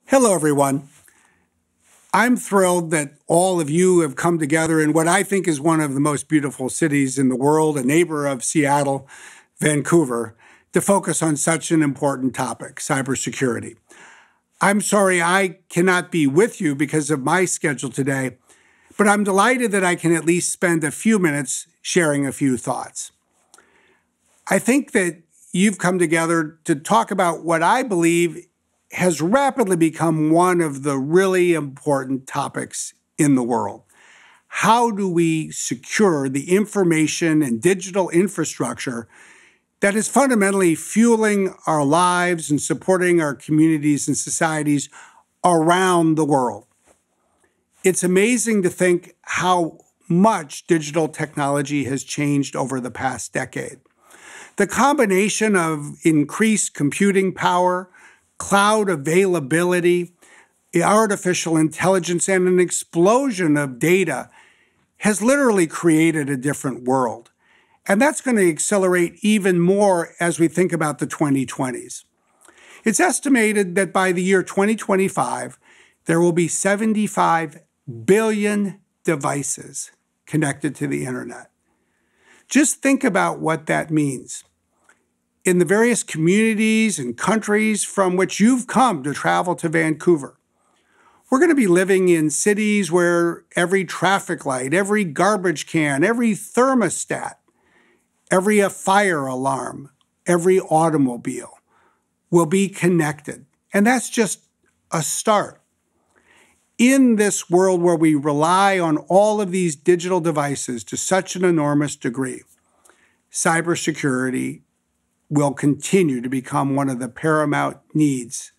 Hello, everyone. I'm thrilled that all of you have come together in what I think is one of the most beautiful cities in the world, a neighbor of Seattle, Vancouver, to focus on such an important topic, cybersecurity. I'm sorry I cannot be with you because of my schedule today, but I'm delighted that I can at least spend a few minutes sharing a few thoughts. I think that you've come together to talk about what I believe has rapidly become one of the really important topics in the world. How do we secure the information and digital infrastructure that is fundamentally fueling our lives and supporting our communities and societies around the world? It's amazing to think how much digital technology has changed over the past decade. The combination of increased computing power, cloud availability, artificial intelligence, and an explosion of data has literally created a different world. And that's going to accelerate even more as we think about the 2020s. It's estimated that by the year 2025, there will be 75 billion devices connected to the internet. Just think about what that means. In the various communities and countries from which you've come to travel to Vancouver, we're going to be living in cities where every traffic light, every garbage can, every thermostat, every fire alarm, every automobile will be connected. And that's just a start. In this world where we rely on all of these digital devices to such an enormous degree, cybersecurity will continue to become one of the paramount needs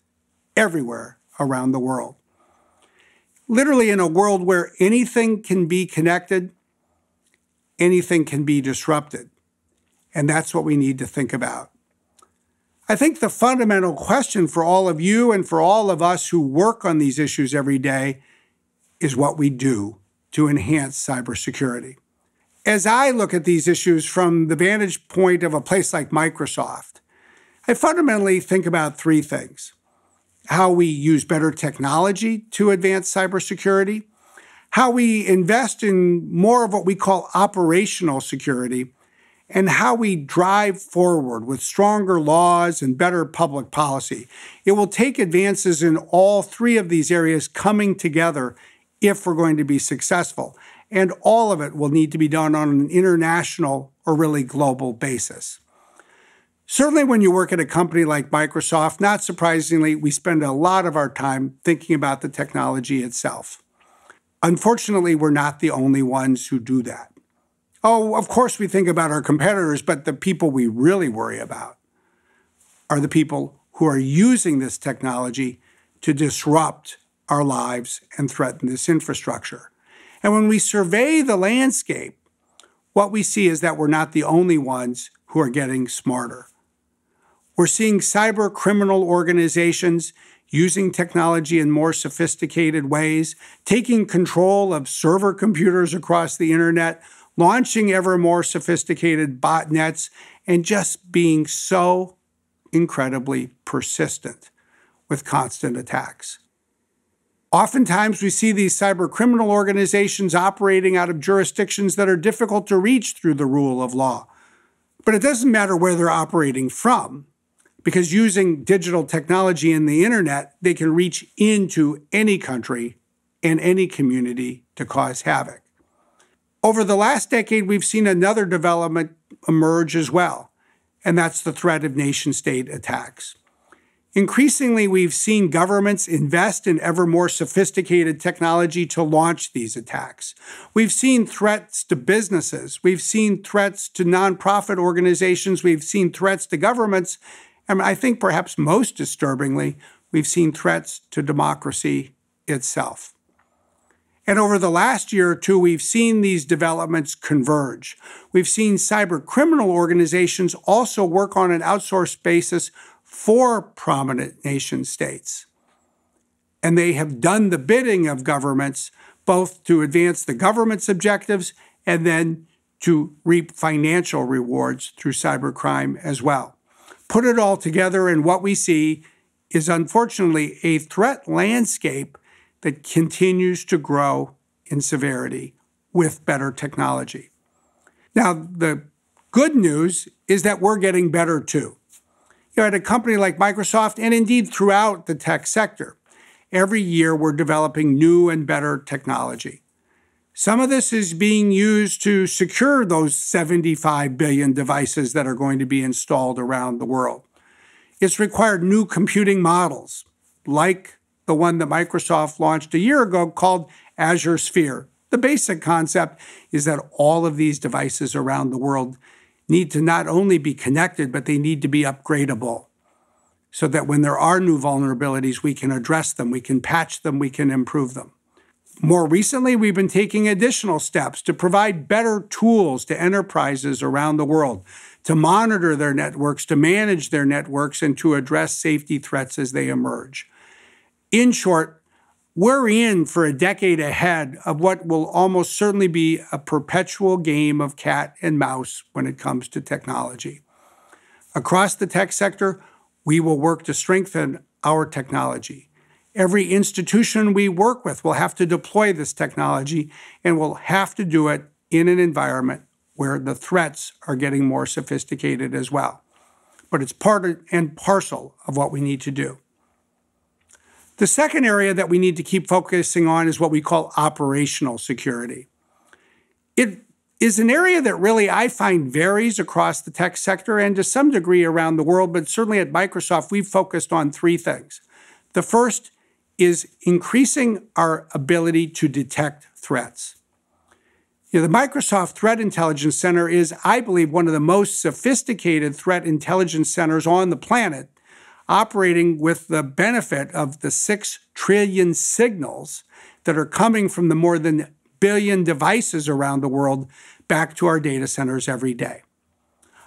everywhere around the world. Literally, in a world where anything can be connected, anything can be disrupted. And that's what we need to think about. I think the fundamental question for all of you and for all of us who work on these issues every day is what we do to enhance cybersecurity. As I look at these issues from the vantage point of a place like Microsoft, I fundamentally think about three things: how we use better technology to advance cybersecurity, how we invest in more of what we call operational security, and how we drive forward with stronger laws and better public policy. It will take advances in all three of these areas coming together if we're going to be successful. And all of it will need to be done on an international or really global basis. Certainly when you work at a company like Microsoft, not surprisingly, we spend a lot of our time thinking about the technology itself. Unfortunately, we're not the only ones who do that. Oh, of course we think about our competitors, but the people we really worry about are the people who are using this technology to disrupt our lives and threaten this infrastructure. And when we survey the landscape, what we see is that we're not the only ones who are getting smarter. We're seeing cyber criminal organizations using technology in more sophisticated ways, taking control of server computers across the internet, launching ever more sophisticated botnets, and just being so incredibly persistent with constant attacks. Oftentimes, we see these cyber criminal organizations operating out of jurisdictions that are difficult to reach through the rule of law. But it doesn't matter where they're operating from, because using digital technology and the internet, they can reach into any country and any community to cause havoc. Over the last decade, we've seen another development emerge as well, and that's the threat of nation-state attacks. Increasingly, we've seen governments invest in ever more sophisticated technology to launch these attacks. We've seen threats to businesses. We've seen threats to nonprofit organizations. We've seen threats to governments. And I think perhaps most disturbingly, we've seen threats to democracy itself. And over the last year or two, we've seen these developments converge. We've seen cyber criminal organizations also work on an outsourced basis for prominent nation states. And they have done the bidding of governments, both to advance the government's objectives and then to reap financial rewards through cybercrime as well. Put it all together, and what we see is unfortunately a threat landscape that continues to grow in severity with better technology. Now, the good news is that we're getting better too. At a company like Microsoft, and indeed throughout the tech sector, every year we're developing new and better technology. Some of this is being used to secure those 75 billion devices that are going to be installed around the world. It's required new computing models, like the one that Microsoft launched a year ago called Azure Sphere. The basic concept is that all of these devices around the world need to not only be connected, but they need to be upgradable so that when there are new vulnerabilities, we can address them, we can patch them, we can improve them. More recently, we've been taking additional steps to provide better tools to enterprises around the world to monitor their networks, to manage their networks, and to address safety threats as they emerge. In short, we're in for a decade ahead of what will almost certainly be a perpetual game of cat and mouse when it comes to technology. Across the tech sector, we will work to strengthen our technology. Every institution we work with will have to deploy this technology and will have to do it in an environment where the threats are getting more sophisticated as well. But it's part and parcel of what we need to do. The second area that we need to keep focusing on is what we call operational security. It is an area that really I find varies across the tech sector and to some degree around the world, but certainly at Microsoft, we've focused on three things. The first is increasing our ability to detect threats. The Microsoft Threat Intelligence Center is, I believe, one of the most sophisticated threat intelligence centers on the planet, operating with the benefit of the 6 trillion signals that are coming from the more than 1 billion devices around the world back to our data centers every day.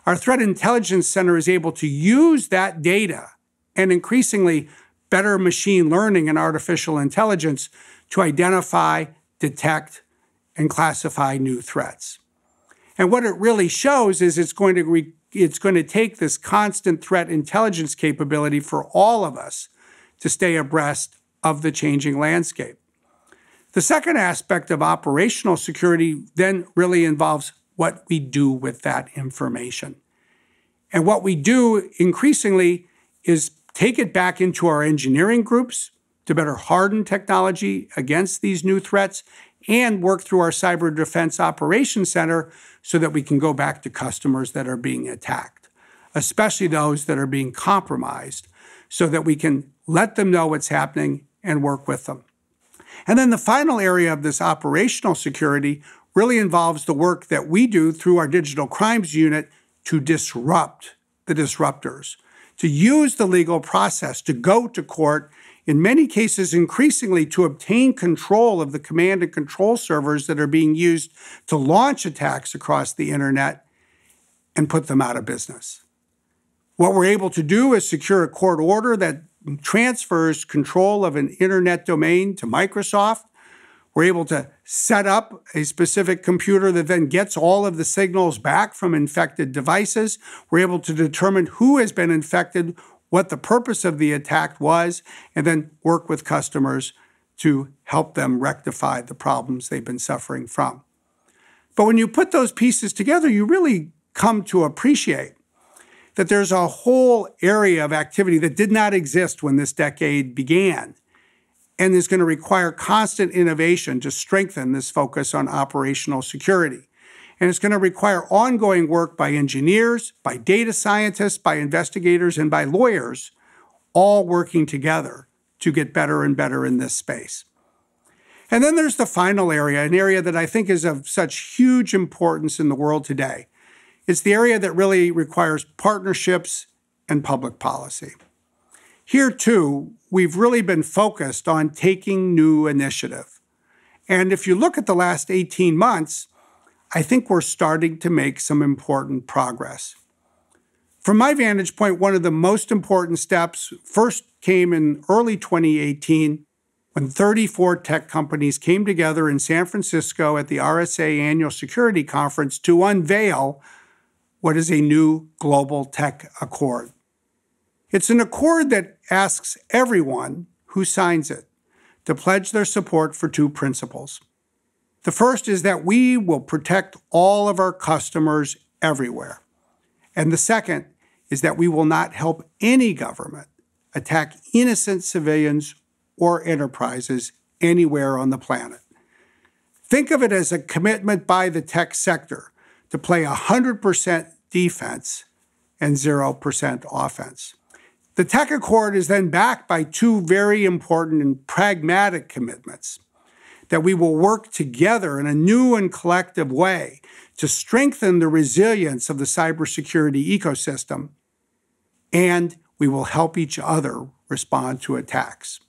Our Threat Intelligence Center is able to use that data and increasingly better machine learning and artificial intelligence to identify, detect, and classify new threats. And what it really shows is it's going to take this constant threat intelligence capability for all of us to stay abreast of the changing landscape. The second aspect of operational security then really involves what we do with that information. And what we do increasingly is take it back into our engineering groups to better harden technology against these new threats and work through our Cyber Defense Operations Center so that we can go back to customers that are being attacked, especially those that are being compromised, so that we can let them know what's happening and work with them. And then the final area of this operational security really involves the work that we do through our digital crimes unit to disrupt the disruptors, to use the legal process, to go to court, in many cases increasingly to obtain control of the command and control servers that are being used to launch attacks across the internet and put them out of business. What we're able to do is secure a court order that transfers control of an internet domain to Microsoft. We're able to set up a specific computer that then gets all of the signals back from infected devices. We're able to determine who has been infected, what the purpose of the attack was, and then work with customers to help them rectify the problems they've been suffering from. But when you put those pieces together, you really come to appreciate that there's a whole area of activity that did not exist when this decade began and is going to require constant innovation to strengthen this focus on operational security. And it's going to require ongoing work by engineers, by data scientists, by investigators, and by lawyers, all working together to get better and better in this space. And then there's the final area, an area that I think is of such huge importance in the world today. It's the area that really requires partnerships and public policy. Here, too, we've really been focused on taking new initiative. And if you look at the last 18 months, I think we're starting to make some important progress. From my vantage point, one of the most important steps first came in early 2018 when 34 tech companies came together in San Francisco at the RSA Annual Security Conference to unveil what is a new global tech accord. It's an accord that asks everyone who signs it to pledge their support for two principles. The first is that we will protect all of our customers everywhere. And the second is that we will not help any government attack innocent civilians or enterprises anywhere on the planet. Think of it as a commitment by the tech sector to play 100% defense and 0% offense. The Tech Accord is then backed by two very important and pragmatic commitments: that we will work together in a new and collective way to strengthen the resilience of the cybersecurity ecosystem, and we will help each other respond to attacks.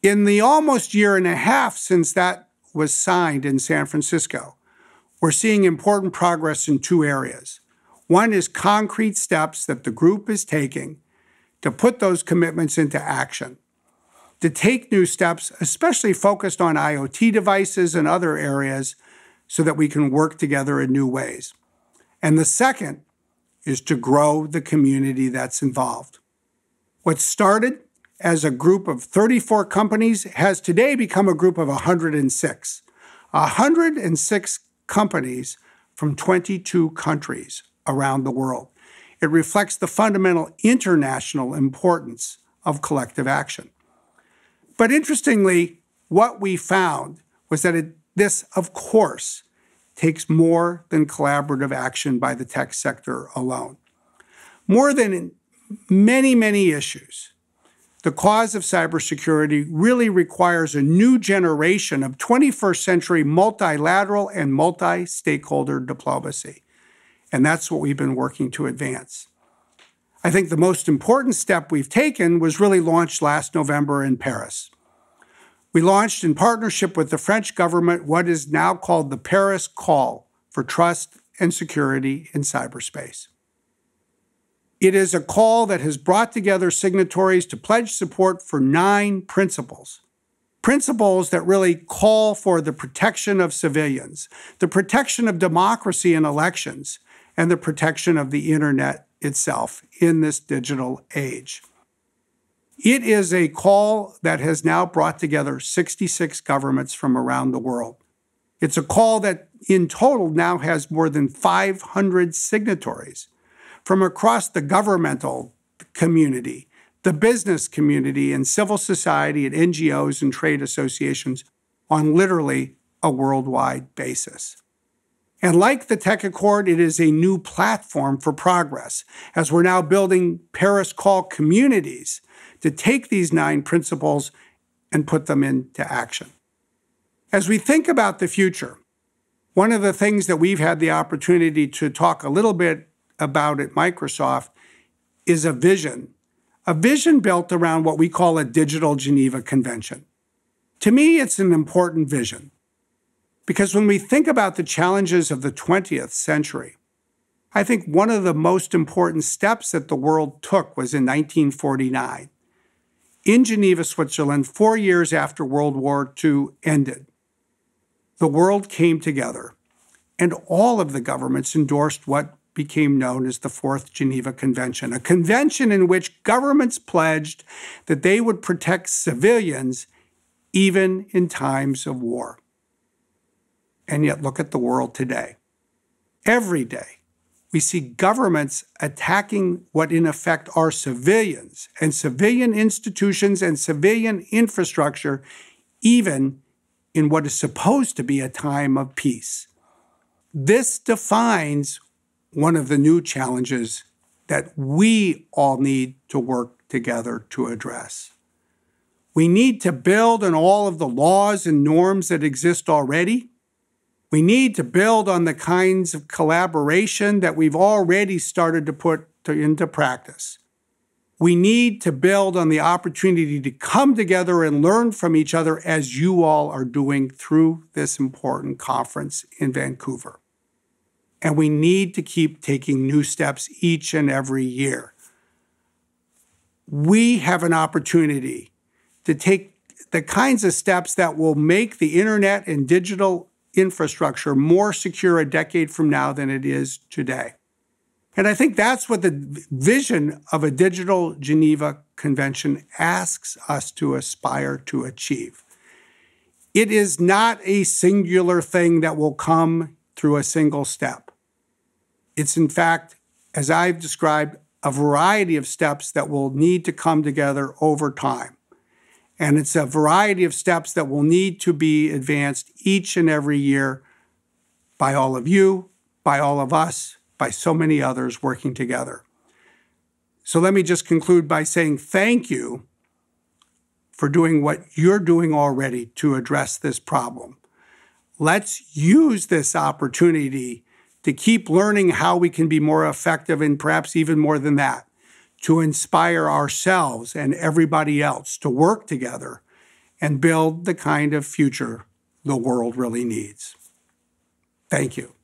In the almost year and a half since that was signed in San Francisco, we're seeing important progress in two areas. One is concrete steps that the group is taking to put those commitments into action, to take new steps, especially focused on IoT devices and other areas, so that we can work together in new ways. And the second is to grow the community that's involved. What started as a group of 34 companies has today become a group of 106. 106 companies from 22 countries around the world. It reflects the fundamental international importance of collective action. But interestingly, what we found was that this, of course, takes more than collaborative action by the tech sector alone. More than in many, many issues, the cause of cybersecurity really requires a new generation of 21st century multilateral and multi-stakeholder diplomacy. And that's what we've been working to advance. I think the most important step we've taken was really launched last November in Paris. We launched in partnership with the French government what is now called the Paris Call for Trust and Security in Cyberspace. It is a call that has brought together signatories to pledge support for 9 principles. Principles that really call for the protection of civilians, the protection of democracy and elections, and the protection of the internet itself in this digital age. It is a call that has now brought together 66 governments from around the world. It's a call that in total now has more than 500 signatories from across the governmental community, the business community, and civil society and NGOs and trade associations on literally a worldwide basis. And like the Tech Accord, it is a new platform for progress, as we're now building Paris Call communities to take these 9 principles and put them into action. As we think about the future, one of the things that we've had the opportunity to talk a little bit about at Microsoft is a vision built around what we call a Digital Geneva Convention. To me, it's an important vision, because when we think about the challenges of the 20th century, I think one of the most important steps that the world took was in 1949. In Geneva, Switzerland, 4 years after World War II ended, the world came together, and all of the governments endorsed what became known as the Fourth Geneva Convention, a convention in which governments pledged that they would protect civilians even in times of war. And yet look at the world today. Every day, we see governments attacking what in effect are civilians and civilian institutions and civilian infrastructure, even in what is supposed to be a time of peace. This defines one of the new challenges that we all need to work together to address. We need to build on all of the laws and norms that exist already. We need to build on the kinds of collaboration that we've already started to put into practice. We need to build on the opportunity to come together and learn from each other, as you all are doing through this important conference in Vancouver. And we need to keep taking new steps each and every year. We have an opportunity to take the kinds of steps that will make the internet and digital infrastructure more secure a decade from now than it is today. And I think that's what the vision of a digital Geneva Convention asks us to aspire to achieve. It is not a singular thing that will come through a single step. It's in fact, as I've described, a variety of steps that will need to come together over time. And it's a variety of steps that will need to be advanced each and every year by all of you, by all of us, by so many others working together. So let me just conclude by saying thank you for doing what you're doing already to address this problem. Let's use this opportunity to keep learning how we can be more effective, and perhaps even more than that, to inspire ourselves and everybody else to work together and build the kind of future the world really needs. Thank you.